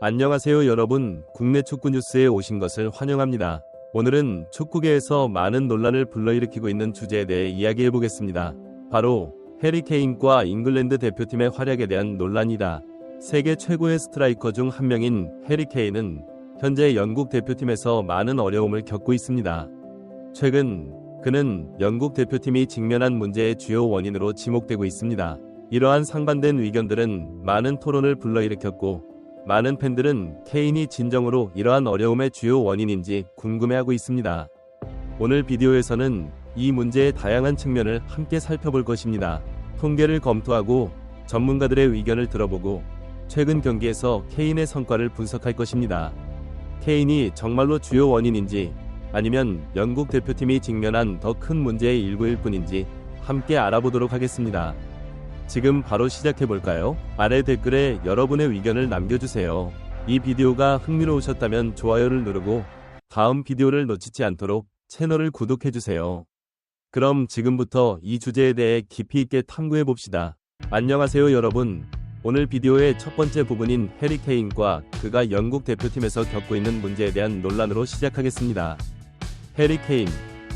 안녕하세요 여러분, 국내 축구 뉴스에 오신 것을 환영합니다. 오늘은 축구계에서 많은 논란을 불러일으키고 있는 주제에 대해 이야기해 보겠습니다. 바로 해리 케인과 잉글랜드 대표팀의 활약에 대한 논란이다. 세계 최고의 스트라이커 중 한 명인 해리 케인은 현재 영국 대표팀에서 많은 어려움을 겪고 있습니다. 최근 그는 영국 대표팀이 직면한 문제의 주요 원인으로 지목되고 있습니다. 이러한 상반된 의견들은 많은 토론을 불러일으켰고, 많은 팬들은 케인이 진정으로 이러한 어려움의 주요 원인인지 궁금해하고 있습니다. 오늘 비디오에서는 이 문제의 다양한 측면을 함께 살펴볼 것입니다. 통계를 검토하고 전문가들의 의견을 들어보고 최근 경기에서 케인의 성과를 분석할 것입니다. 케인이 정말로 주요 원인인지 아니면 영국 대표팀이 직면한 더 큰 문제의 일부일 뿐인지 함께 알아보도록 하겠습니다. 지금 바로 시작해볼까요? 아래 댓글에 여러분의 의견을 남겨주세요. 이 비디오가 흥미로우셨다면 좋아요를 누르고 다음 비디오를 놓치지 않도록 채널을 구독해주세요. 그럼 지금부터 이 주제에 대해 깊이 있게 탐구해봅시다. 안녕하세요 여러분. 오늘 비디오의 첫 번째 부분인 해리 케인과 그가 영국 대표팀에서 겪고 있는 문제에 대한 논란으로 시작하겠습니다. 해리 케인,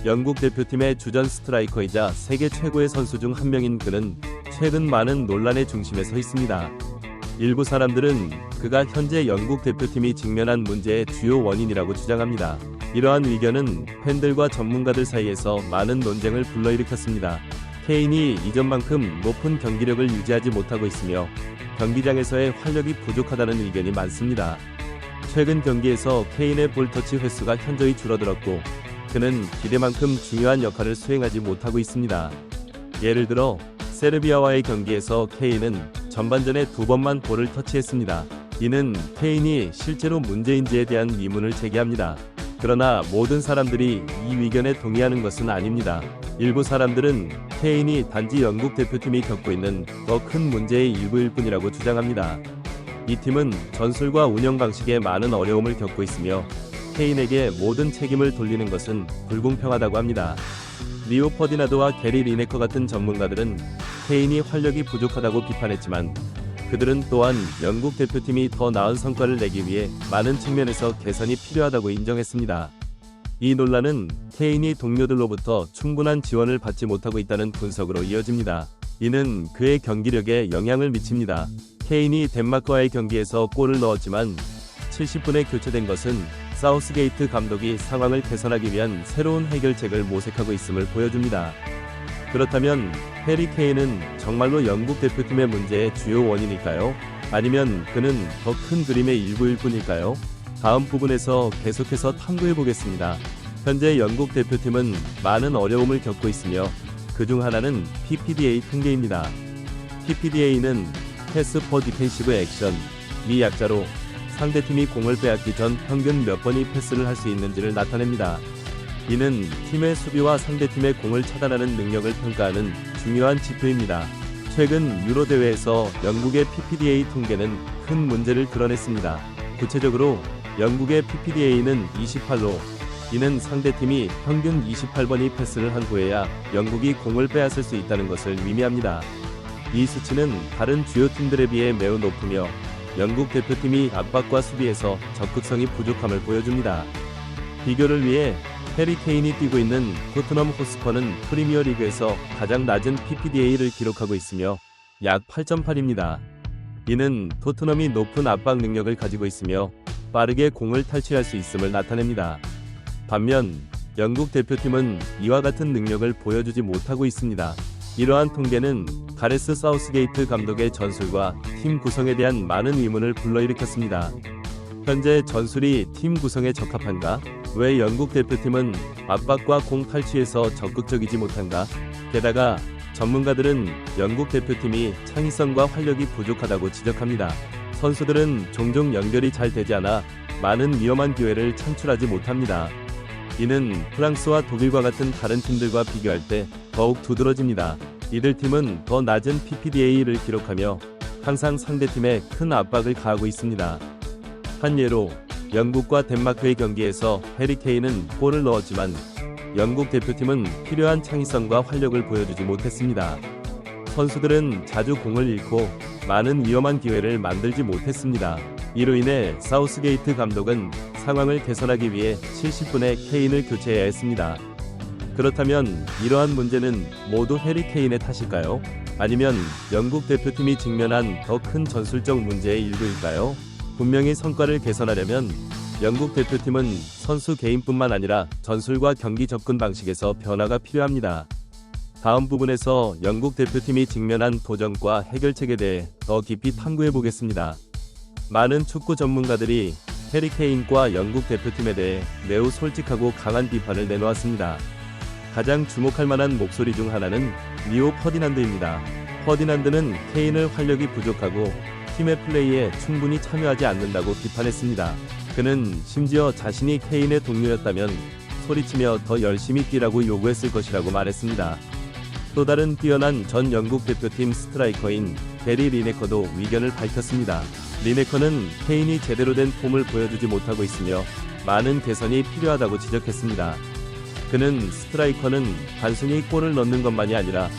영국 대표팀의 주전 스트라이커이자 세계 최고의 선수 중 한 명인 그는 최근 많은 논란의 중심에 서 있습니다. 일부 사람들은 그가 현재 영국 대표팀이 직면한 문제의 주요 원인이라고 주장합니다. 이러한 의견은 팬들과 전문가들 사이에서 많은 논쟁을 불러일으켰습니다. 케인이 이전만큼 높은 경기력을 유지하지 못하고 있으며 경기장에서의 활력이 부족하다는 의견이 많습니다. 최근 경기에서 케인의 볼터치 횟수가 현저히 줄어들었고, 그는 기대만큼 중요한 역할을 수행하지 못하고 있습니다. 예를 들어 세르비아와의 경기에서 케인은 전반전에 2번만 볼을 터치했습니다. 이는 케인이 실제로 문제인지에 대한 의문을 제기합니다. 그러나 모든 사람들이 이 의견에 동의하는 것은 아닙니다. 일부 사람들은 케인이 단지 영국 대표팀이 겪고 있는 더 큰 문제의 일부일 뿐이라고 주장합니다. 이 팀은 전술과 운영 방식에 많은 어려움을 겪고 있으며 케인에게 모든 책임을 돌리는 것은 불공평하다고 합니다. 리오 퍼디나드와 게리 리네커 같은 전문가들은 케인이 활력이 부족하다고 비판했지만, 그들은 또한 영국 대표팀이 더 나은 성과를 내기 위해 많은 측면에서 개선이 필요하다고 인정했습니다. 이 논란은 케인이 동료들로부터 충분한 지원을 받지 못하고 있다는 분석으로 이어집니다. 이는 그의 경기력에 영향을 미칩니다. 케인이 덴마크와의 경기에서 골을 넣었지만 70분에 교체된 것은 사우스게이트 감독이 상황을 개선하기 위한 새로운 해결책을 모색하고 있음을 보여줍니다. 그렇다면 해리 케인은 정말로 영국 대표팀의 문제의 주요 원인일까요? 아니면 그는 더 큰 그림의 일부일 뿐일까요? 다음 부분에서 계속해서 탐구해보겠습니다. 현재 영국 대표팀은 많은 어려움을 겪고 있으며 그 중 하나는 PPDA 통계입니다. PPDA는 패스 퍼 디펜시브 액션, 미 약자로 상대팀이 공을 빼앗기 전 평균 몇 번이 패스를 할 수 있는지를 나타냅니다. 이는 팀의 수비와 상대팀의 공을 차단하는 능력을 평가하는 중요한 지표입니다. 최근 유로 대회에서 영국의 PPDA 통계는 큰 문제를 드러냈습니다. 구체적으로 영국의 PPDA는 28로, 이는 상대팀이 평균 28번이 패스를 한 후에야 영국이 공을 빼앗을 수 있다는 것을 의미합니다. 이 수치는 다른 주요 팀들에 비해 매우 높으며 영국 대표팀이 압박과 수비에서 적극성이 부족함을 보여줍니다. 비교를 위해 해리 케인이 뛰고 있는 토트넘 호스퍼는 프리미어 리그에서 가장 낮은 PPDA를 기록하고 있으며 약 8.8입니다. 이는 토트넘이 높은 압박 능력을 가지고 있으며 빠르게 공을 탈취할 수 있음을 나타냅니다. 반면 영국 대표팀은 이와 같은 능력을 보여주지 못하고 있습니다. 이러한 통계는 가레스 사우스게이트 감독의 전술과 팀 구성에 대한 많은 의문을 불러일으켰습니다. 현재 전술이 팀 구성에 적합한가? 왜 영국 대표팀은 압박과 공 탈취에서 적극적이지 못한가? 게다가 전문가들은 영국 대표팀이 창의성과 활력이 부족하다고 지적합니다. 선수들은 종종 연결이 잘 되지 않아 많은 위험한 기회를 창출하지 못합니다. 이는 프랑스와 독일과 같은 다른 팀들과 비교할 때 더욱 두드러집니다. 이들 팀은 더 낮은 PPDA를 기록하며 항상 상대팀에 큰 압박을 가하고 있습니다. 한 예로 영국과 덴마크의 경기에서 해리 케인은 골을 넣었지만 영국 대표팀은 필요한 창의성과 활력을 보여주지 못했습니다. 선수들은 자주 공을 잃고 많은 위험한 기회를 만들지 못했습니다. 이로 인해 사우스게이트 감독은 상황을 개선하기 위해 70분에 케인을 교체해야 했습니다. 그렇다면 이러한 문제는 모두 해리 케인의 탓일까요? 아니면 영국 대표팀이 직면한 더 큰 전술적 문제의 일부일까요? 분명히 성과를 개선하려면 영국 대표팀은 선수 개인뿐만 아니라 전술과 경기 접근 방식에서 변화가 필요합니다. 다음 부분에서 영국 대표팀이 직면한 도전과 해결책에 대해 더 깊이 탐구해 보겠습니다. 많은 축구 전문가들이 해리 케인과 영국 대표팀에 대해 매우 솔직하고 강한 비판을 내놓았습니다. 가장 주목할 만한 목소리 중 하나는 리오 퍼디난드입니다. 퍼디난드는 케인을 활력이 부족하고 팀의 플레이에 충분히 참여하지 않는다고 비판했습니다. 그는 심지어 자신이 케인의 동료였다면 소리치며 더 열심히 뛰라고 요구했을 것이라고 말했습니다. 또 다른 뛰어난 전 영국 대표팀 스트라이커인 게리 리네커도 의견을 밝혔습니다. 리네커는 케인이 제대로 된 폼을 보여주지 못하고 있으며 많은 개선이 필요하다고 지적했습니다. 그는 스트라이커는 단순히 골을 넣는 것만이 아니라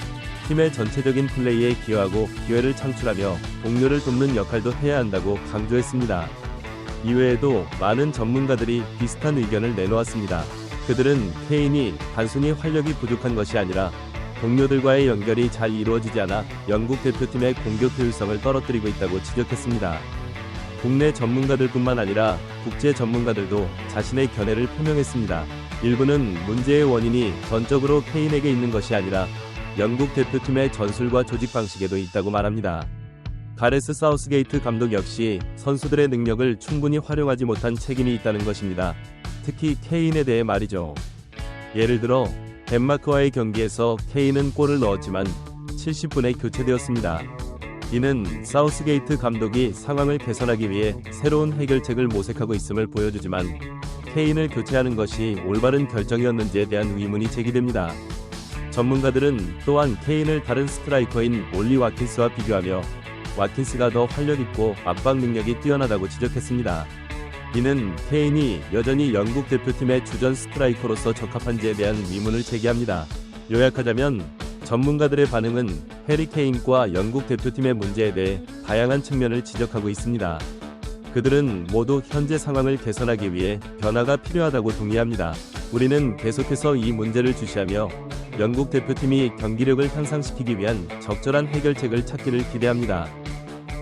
팀의 전체적인 플레이에 기여하고 기회를 창출하며 동료를 돕는 역할도 해야 한다고 강조했습니다. 이외에도 많은 전문가들이 비슷한 의견을 내놓았습니다. 그들은 케인이 단순히 활력이 부족한 것이 아니라 동료들과의 연결이 잘 이루어지지 않아 영국 대표팀의 공격 효율성을 떨어뜨리고 있다고 지적했습니다. 국내 전문가들뿐만 아니라 국제 전문가들도 자신의 견해를 표명했습니다. 일부는 문제의 원인이 전적으로 케인에게 있는 것이 아니라 영국 대표팀의 전술과 조직 방식에도 있다고 말합니다. 가레스 사우스게이트 감독 역시 선수들의 능력을 충분히 활용하지 못한 책임이 있다는 것입니다. 특히 케인에 대해 말이죠. 예를 들어 덴마크와의 경기에서 케인은 골을 넣었지만 70분에 교체되었습니다. 이는 사우스게이트 감독이 상황을 개선하기 위해 새로운 해결책을 모색하고 있음을 보여주지만 케인을 교체하는 것이 올바른 결정이었는지에 대한 의문이 제기됩니다. 전문가들은 또한 케인을 다른 스트라이커인 올리 와킨스와 비교하며 와킨스가 더 활력있고 압박 능력이 뛰어나다고 지적했습니다. 이는 케인이 여전히 영국 대표팀의 주전 스트라이커로서 적합한지에 대한 의문을 제기합니다. 요약하자면 전문가들의 반응은 해리 케인과 영국 대표팀의 문제에 대해 다양한 측면을 지적하고 있습니다. 그들은 모두 현재 상황을 개선하기 위해 변화가 필요하다고 동의합니다. 우리는 계속해서 이 문제를 주시하며 영국 대표팀이 경기력을 향상시키기 위한 적절한 해결책을 찾기를 기대합니다.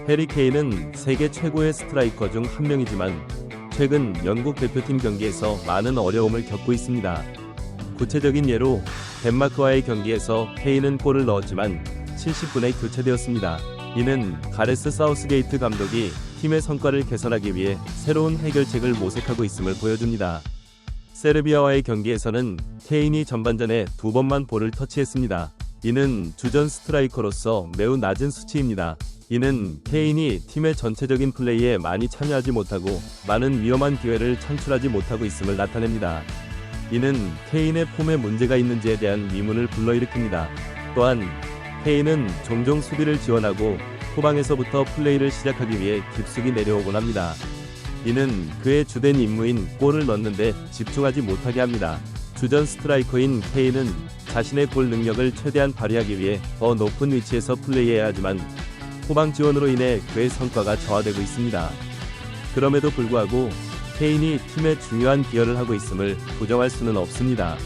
해리 케인은 세계 최고의 스트라이커 중 한 명이지만 최근 영국 대표팀 경기에서 많은 어려움을 겪고 있습니다. 구체적인 예로 덴마크와의 경기에서 케인은 골을 넣었지만 70분에 교체되었습니다. 이는 가레스 사우스게이트 감독이 팀의 성과를 개선하기 위해 새로운 해결책을 모색하고 있음을 보여줍니다. 세르비아와의 경기에서는 케인이 전반전에 2번만 볼을 터치했습니다. 이는 주전 스트라이커로서 매우 낮은 수치입니다. 이는 케인이 팀의 전체적인 플레이에 많이 참여하지 못하고 많은 위험한 기회를 창출하지 못하고 있음을 나타냅니다. 이는 케인의 폼에 문제가 있는지에 대한 의문을 불러일으킵니다. 또한 케인은 종종 수비를 지원하고 후방에서부터 플레이를 시작하기 위해 깊숙이 내려오곤 합니다. 이는 그의 주된 임무인 골을 넣는데 집중하지 못하게 합니다. 주전 스트라이커인 케인은 자신의 골 능력을 최대한 발휘하기 위해 더 높은 위치에서 플레이해야 하지만 후방 지원으로 인해 그의 성과가 저하되고 있습니다. 그럼에도 불구하고 케인이 팀에 중요한 기여를 하고 있음을 부정할 수는 없습니다.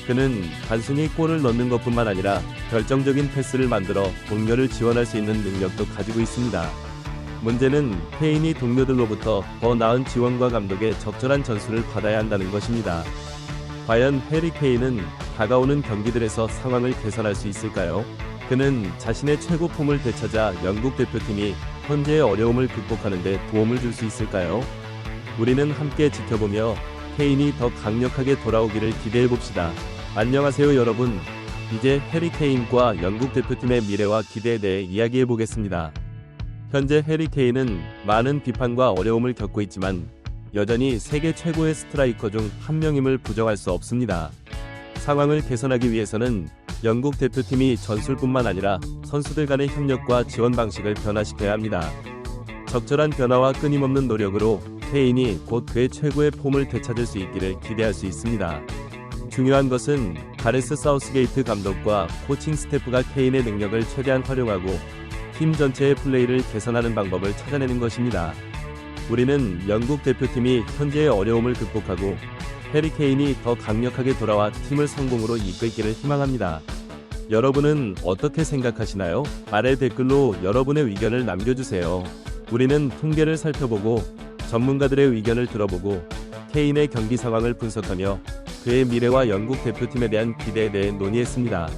그는 단순히 골을 넣는 것뿐만 아니라 결정적인 패스를 만들어 동료를 지원할 수 있는 능력도 가지고 있습니다. 문제는 케인이 동료들로부터 더 나은 지원과 감독의 적절한 전술을 받아야 한다는 것입니다. 과연 해리 케인은 다가오는 경기들에서 상황을 개선할 수 있을까요? 그는 자신의 최고 폼을 되찾아 영국 대표팀이 현재의 어려움을 극복하는 데 도움을 줄 수 있을까요? 우리는 함께 지켜보며 케인이 더 강력하게 돌아오기를 기대해봅시다. 안녕하세요 여러분. 이제 해리 케인과 영국 대표팀의 미래와 기대에 대해 이야기해보겠습니다. 현재 해리 케인은 많은 비판과 어려움을 겪고 있지만 여전히 세계 최고의 스트라이커 중 한 명임을 부정할 수 없습니다. 상황을 개선하기 위해서는 영국 대표팀이 전술뿐만 아니라 선수들 간의 협력과 지원 방식을 변화시켜야 합니다. 적절한 변화와 끊임없는 노력으로 케인이 곧 그의 최고의 폼을 되찾을 수 있기를 기대할 수 있습니다. 중요한 것은 가레스 사우스게이트 감독과 코칭 스태프가 케인의 능력을 최대한 활용하고 팀 전체의 플레이를 개선하는 방법을 찾아내는 것입니다. 우리는 영국 대표팀이 현재의 어려움을 극복하고 해리 케인이 더 강력하게 돌아와 팀을 성공으로 이끌기를 희망합니다. 여러분은 어떻게 생각하시나요? 아래 댓글로 여러분의 의견을 남겨주세요. 우리는 통계를 살펴보고 전문가들의 의견을 들어보고 케인의 경기 상황을 분석하며 그의 미래와 영국 대표팀에 대한 기대에 대해 논의했습니다.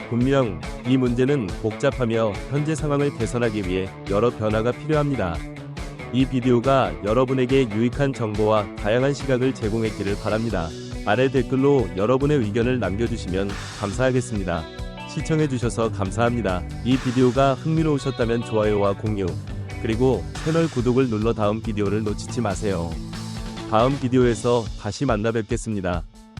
분명 이 문제는 복잡하며 현재 상황을 개선하기 위해 여러 변화가 필요합니다. 이 비디오가 여러분에게 유익한 정보와 다양한 시각을 제공했기를 바랍니다. 아래 댓글로 여러분의 의견을 남겨주시면 감사하겠습니다. 시청해주셔서 감사합니다. 이 비디오가 흥미로우셨다면 좋아요와 공유, 그리고 채널 구독을 눌러 다음 비디오를 놓치지 마세요. 다음 비디오에서 다시 만나 뵙겠습니다.